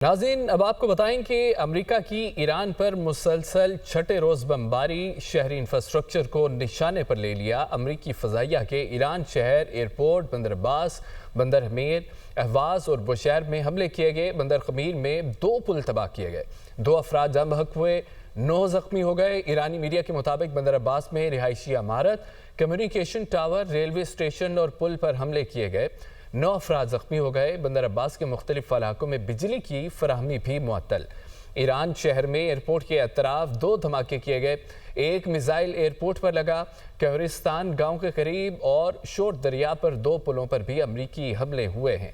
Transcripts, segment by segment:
ناظرین، اب آپ کو بتائیں کہ امریکہ کی ایران پر مسلسل چھٹے روز بمباری شہری انفراسٹرکچر کو نشانے پر لے لیا۔ امریکی فضائیہ کے ایران شہر، ایئرپورٹ، بندر عباس، بندر حمید، اہواز اور بوشہر میں حملے کیے گئے۔ بندر خمیر میں 2 پل تباہ کیے گئے، 2 افراد جاں بحق ہوئے، 9 زخمی ہو گئے۔ ایرانی میڈیا کے مطابق بندر عباس میں رہائشی عمارت، کمیونیکیشن ٹاور، ریلوے اسٹیشن اور پل پر حملے کیے گئے، 9 افراد زخمی ہو گئے۔ بندر عباس کے مختلف علاقوں میں بجلی کی فراہمی بھی معطل۔ ایران شہر میں ایئرپورٹ کے اطراف 2 دھماکے کیے گئے، 1 میزائل ایئرپورٹ پر لگا۔ کہورستان گاؤں کے قریب اور شور دریا پر 2 پلوں پر بھی امریکی حملے ہوئے ہیں۔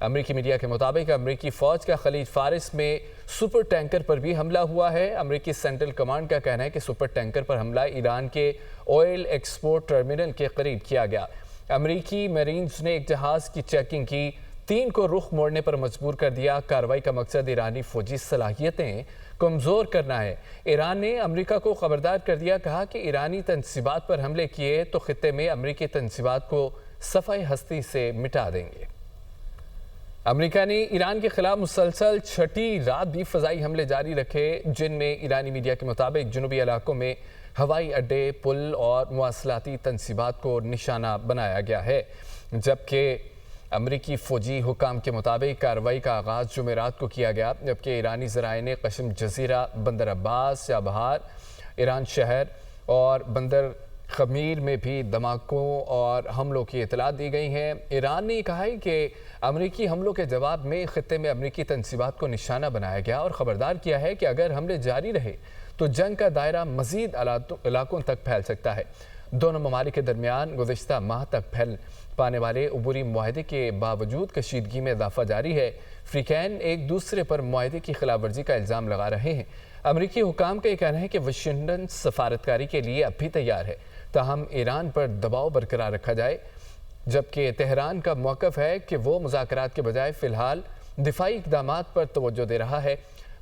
امریکی میڈیا کے مطابق امریکی فوج کا خلیج فارس میں سپر ٹینکر پر بھی حملہ ہوا ہے۔ امریکی سینٹرل کمانڈ کا کہنا ہے کہ سپر ٹینکر پر حملہ ایران کے آئل ایکسپورٹ ٹرمینل کے قریب کیا گیا۔ امریکی میرینز نے ایک جہاز کی چیکنگ کی، 3 کو رخ موڑنے پر مجبور کر دیا۔ کارروائی کا مقصد ایرانی فوجی صلاحیتیں کمزور کرنا ہے۔ ایران نے امریکہ کو خبردار کر دیا، کہا کہ ایرانی تنصیبات پر حملے کیے تو خطے میں امریکی تنصیبات کو صفحہ ہستی سے مٹا دیں گے۔ امریکہ نے ایران کے خلاف مسلسل چھٹی رات بھی فضائی حملے جاری رکھے، جن میں ایرانی میڈیا کے مطابق جنوبی علاقوں میں ہوائی اڈے، پل اور مواصلاتی تنصیبات کو نشانہ بنایا گیا ہے، جبکہ امریکی فوجی حکام کے مطابق کارروائی کا آغاز جمعرات کو کیا گیا، جبکہ ایرانی ذرائع نے قشم جزیرہ، بندر عباس، چابہار، ایران شہر اور بندر خمیر میں بھی دھماکوں اور حملوں کی اطلاع دی گئی ہیں۔ ایران نے کہا ہے کہ امریکی حملوں کے جواب میں خطے میں امریکی تنصیبات کو نشانہ بنایا گیا اور خبردار کیا ہے کہ اگر حملے جاری رہے تو جنگ کا دائرہ مزید علاقوں تک پھیل سکتا ہے۔ دونوں ممالک کے درمیان گزشتہ ماہ تک پھیل پانے والے عبوری معاہدے کے باوجود کشیدگی میں اضافہ جاری ہے۔ فریقین ایک دوسرے پر معاہدے کی خلاف ورزی کا الزام لگا رہے ہیں۔ امریکی حکام کا یہ کہنا ہے کہ واشنگٹن سفارتکاری کے لیے اب بھی تیار ہے، تاہم ایران پر دباؤ برقرار رکھا جائے، جبکہ تہران کا موقف ہے کہ وہ مذاکرات کے بجائے فی الحال دفاعی اقدامات پر توجہ دے رہا ہے۔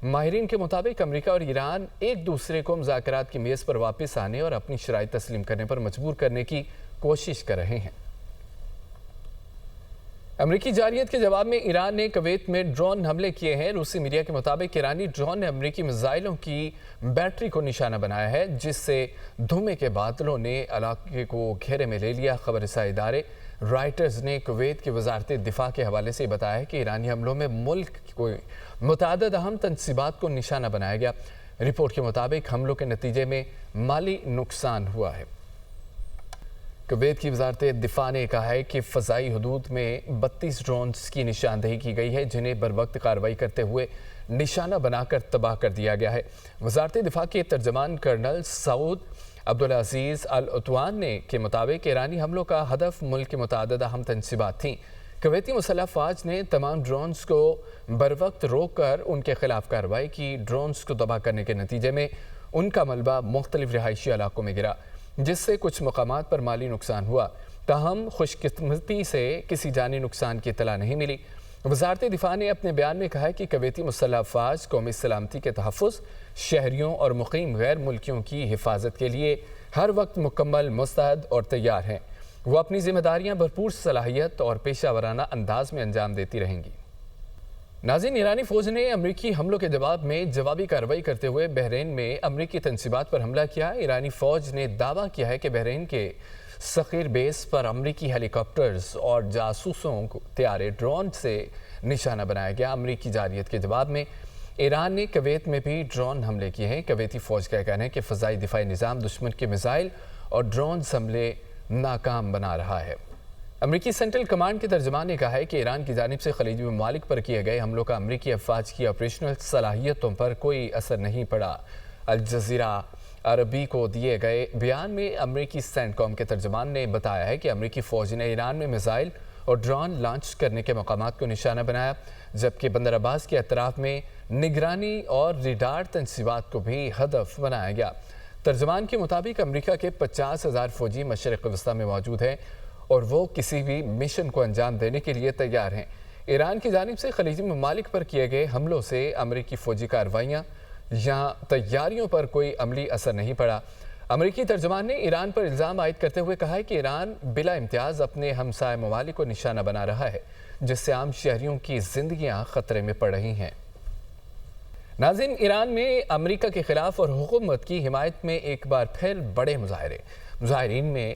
ماہرین کے مطابق امریکہ اور ایران ایک دوسرے کو مذاکرات کی میز پر واپس آنے اور اپنی شرائط تسلیم کرنے پر مجبور کرنے کی کوشش کر رہے ہیں۔ امریکی جارحیت کے جواب میں ایران نے کویت میں ڈرون حملے کیے ہیں۔ روسی میڈیا کے مطابق ایرانی ڈرون نے امریکی میزائلوں کی بیٹری کو نشانہ بنایا ہے، جس سے دھوئیں کے بادلوں نے علاقے کو گھیرے میں لے لیا۔ خبر رساں ادارے رائٹرز نے کویت کی وزارت دفاع کے حوالے سے بتایا کہ ایرانی حملوں میں ملک کو متعدد اہم تنصیبات کو نشانہ بنایا گیا۔ رپورٹ کے مطابق حملوں کے نتیجے میں مالی نقصان ہوا ہے۔ کویت کی وزارت دفاع نے کہا ہے کہ فضائی حدود میں 32 ڈرونز کی نشاندہی کی گئی ہے، جنہیں بروقت کارروائی کرتے ہوئے نشانہ بنا کر تباہ کر دیا گیا ہے۔ وزارت دفاع کے ترجمان کرنل سعود عبدالعزیز العطوان کے مطابق ایرانی حملوں کا ہدف ملک کے متعدد اہم تنصیبات تھیں۔ کویتی مسلح افواج نے تمام ڈرونز کو بروقت روک کر ان کے خلاف کارروائی کی۔ ڈرونز کو تباہ کرنے کے نتیجے میں ان کا ملبہ مختلف رہائشی علاقوں میں گرا، جس سے کچھ مقامات پر مالی نقصان ہوا، تاہم خوش قسمتی سے کسی جانی نقصان کی اطلاع نہیں ملی۔ وزارت دفاع نے اپنے بیان میں کہا کہ کویتی مسلح افواج قومی سلامتی کے تحفظ، شہریوں اور مقیم غیر ملکیوں کی حفاظت کے لیے ہر وقت مکمل مستعد اور تیار ہیں۔ وہ اپنی ذمہ داریاں بھرپور صلاحیت اور پیشہ ورانہ انداز میں انجام دیتی رہیں گی۔ ناظرین، ایرانی فوج نے امریکی حملوں کے جواب میں جوابی کارروائی کرتے ہوئے بحرین میں امریکی تنصیبات پر حملہ کیا۔ ایرانی فوج نے دعویٰ کیا ہے کہ بحرین کے سخیر بیس پر امریکی ہیلی کاپٹرز اور جاسوسوں کو طیارے ڈرون سے نشانہ بنایا گیا۔ امریکی جارحیت کے جواب میں ایران نے کویت میں بھی ڈرون حملے کیے ہیں۔ کویتی فوج کا کہنا ہے کہ فضائی دفاعی نظام دشمن کے میزائل اور ڈرونز حملے ناکام بنا رہا ہے۔ امریکی سینٹرل کمانڈ کے ترجمان نے کہا ہے کہ ایران کی جانب سے خلیجی ممالک پر کیے گئے حملوں کا امریکی افواج کی آپریشنل صلاحیتوں پر کوئی اثر نہیں پڑا۔ الجزیرہ عربی کو دیے گئے بیان میں امریکی سینٹ کام کے ترجمان نے بتایا ہے کہ امریکی فوج نے ایران میں میزائل اور ڈرون لانچ کرنے کے مقامات کو نشانہ بنایا، جبکہ بندر عباس کے اطراف میں نگرانی اور ریڈار تنصیبات کو بھی ہدف بنایا گیا۔ ترجمان کے مطابق امریکہ کے 50,000 فوجی مشرق وسطی میں موجود ہیں اور وہ کسی بھی مشن کو انجام دینے کے لیے تیار ہیں۔ ایران کی جانب سے خلیجی ممالک پر کیے گئے حملوں سے امریکی فوجی کارروائیاں یا تیاریوں پر کوئی عملی اثر نہیں پڑا۔ امریکی ترجمان نے ایران پر الزام عائد کرتے ہوئے کہا ہے کہ ایران بلا امتیاز اپنے ہمسائے ممالک کو نشانہ بنا رہا ہے، جس سے عام شہریوں کی زندگیاں خطرے میں پڑ رہی ہیں۔ ناظرین، ایران میں امریکہ کے خلاف اور حکومت کی حمایت میں ایک بار پھر بڑے مظاہرین میں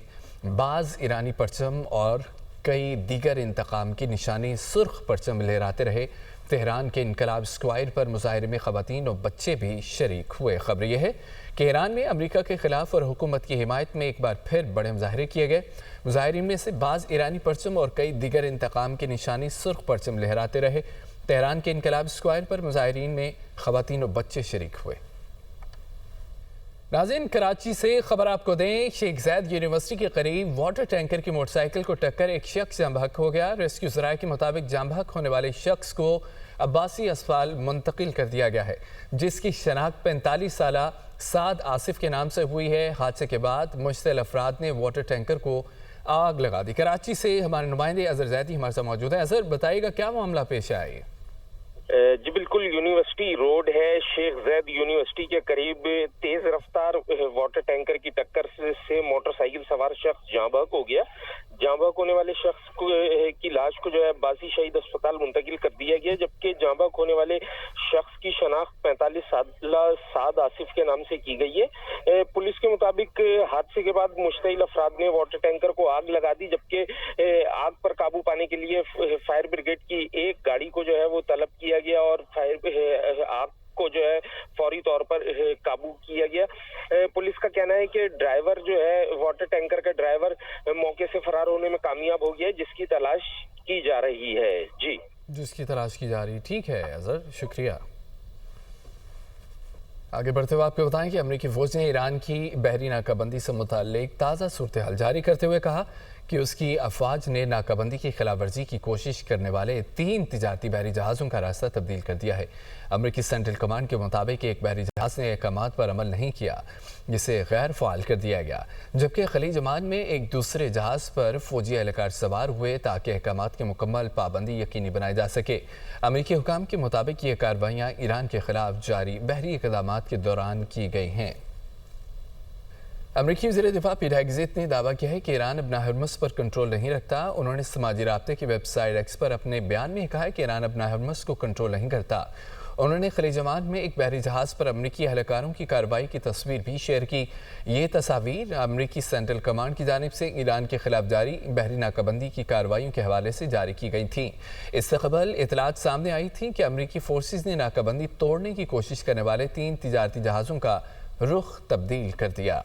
بعض ایرانی پرچم اور کئی دیگر انتقام کی نشانی سرخ پرچم لہراتے رہے۔ تہران کے انقلاب اسکوائر پر مظاہرے میں خواتین اور بچے بھی شریک ہوئے۔ خبر یہ ہے کہ ایران میں امریکہ کے خلاف اور حکومت کی حمایت میں ایک بار پھر بڑے مظاہرے کیے گئے۔ مظاہرین میں سے بعض ایرانی پرچم اور کئی دیگر انتقام کی نشانی سرخ پرچم لہراتے رہے۔ تہران کے انقلاب اسکوائر پر مظاہرین میں خواتین اور بچے شریک ہوئے۔ ناظرین، کراچی سے خبر آپ کو دیں، شیخ زاید یونیورسٹی کے قریب واٹر ٹینکر کی موٹر سائیکل کو ٹکر ایک شخص جاں بحق ہو گیا۔ ریسکیو ذرائع کے مطابق جاں بحق ہونے والے شخص کو عباسی اسپتال منتقل کر دیا گیا ہے، جس کی شناخت 45 سالہ سعد آصف کے نام سے ہوئی ہے۔ حادثے کے بعد مشتعل افراد نے واٹر ٹینکر کو آگ لگا دی۔ کراچی سے ہمارے نمائندے اظہر زیدی ہمارے ساتھ موجود ہے۔ اظہر، بتائیے گا کیا معاملہ پیش آیا ہے؟ جی بالکل، یونیورسٹی روڈ ہے، شیخ زاید یونیورسٹی کے قریب تیز رفتار واٹر ٹینکر کی ٹکر سے موٹر سائیکل سوار شخص جاں بحق ہو گیا۔ جاں بحق ہونے والے شخص کی لاش کو عباسی شہید اسپتال منتقل کر دیا گیا، جبکہ جاں بحق ہونے والے شخص کی شناخت 45 سالہ سعد آصف کے نام سے کی گئی ہے۔ پولیس کے مطابق حادثے کے بعد مشتعل افراد نے واٹر ٹینکر کو آگ لگا دی، جبکہ آگ پر قابو پانے کے لیے فائر بریگیڈ کی ایک گاڑی کو وہ طلب کیا گیا اور آگ کو فوری طور پر قابو کیا گیا۔ پولیس کا کہنا ہے کہ ڈرائیور واٹر ٹینکر کا ڈرائیور موقع سے فرار ہونے میں کامیاب ہو گیا، جس کی تلاش کی جا رہی ہے۔ جی، جس کی تلاش کی جا رہی ہے۔ ٹھیک ہے اظہر، شکریہ۔ آگے بڑھتے ہوئے آپ کو بتائیں کہ امریکی فوج نے ایران کی بحری ناکہ بندی سے متعلق تازہ صورتحال جاری کرتے ہوئے کہا کہ اس کی افواج نے ناکہ بندی کی خلاف ورزی کی کوشش کرنے والے 3 تجارتی بحری جہازوں کا راستہ تبدیل کر دیا ہے۔ امریکی سینٹرل کمانڈ کے مطابق ایک بحری جہاز نے احکامات پر عمل نہیں کیا، جسے غیر فعال کر دیا گیا، جبکہ خلیج عمان میں ایک دوسرے جہاز پر فوجی اہلکار سوار ہوئے تاکہ احکامات کی مکمل پابندی یقینی بنائی جا سکے۔ امریکی حکام کے مطابق یہ کارروائیاں ایران کے خلاف جاری بحری اقدامات کے دوران کی گئی ہیں۔ امریکی وزیر دفاع پیٹ ہیگزیت نے دعویٰ کیا ہے کہ ایران اب ہرمز پر کنٹرول نہیں رکھتا۔ انہوں نے سماجی رابطے کی ویب سائٹ ایکس پر اپنے بیان میں کہا ہے کہ ایران اب ہرمز کو کنٹرول نہیں کرتا۔ انہوں نے خلیج عمان میں ایک بحری جہاز پر امریکی اہلکاروں کی کارروائی کی تصویر بھی شیئر کی۔ یہ تصاویر امریکی سینٹرل کمانڈ کی جانب سے ایران کے خلاف جاری بحری ناکہ بندی کی کارروائیوں کے حوالے سے جاری کی گئی تھیں۔ اس سے قبل اطلاعات سامنے آئی تھیں کہ امریکی فورسز نے ناکہ بندی توڑنے کی کوشش کرنے والے 3 تجارتی جہازوں کا رخ تبدیل کر دیا۔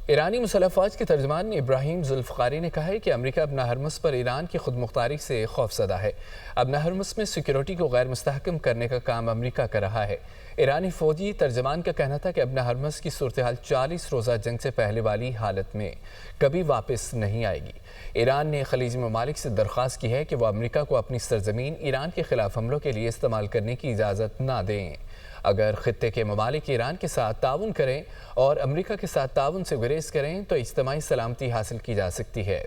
ایرانی مسلح افواج کے ترجمان ابراہیم ذوالفقاری نے کہا ہے کہ امریکہ اب ہرمز پر ایران کی خود مختاری سے خوفزدہ ہے۔ اب ہرمز میں سیکیورٹی کو غیر مستحکم کرنے کا کام امریکہ کر رہا ہے۔ ایرانی فوجی ترجمان کا کہنا تھا کہ اب ہرمز کی صورتحال 40 روزہ جنگ سے پہلے والی حالت میں کبھی واپس نہیں آئے گی۔ ایران نے خلیجی ممالک سے درخواست کی ہے کہ وہ امریکہ کو اپنی سرزمین ایران کے خلاف حملوں کے لیے استعمال کرنے کی اجازت نہ دیں۔ اگر خطے کے ممالک ایران کے ساتھ تعاون کریں اور امریکہ کے ساتھ تعاون سے گریز کریں تو اجتماعی سلامتی حاصل کی جا سکتی ہے۔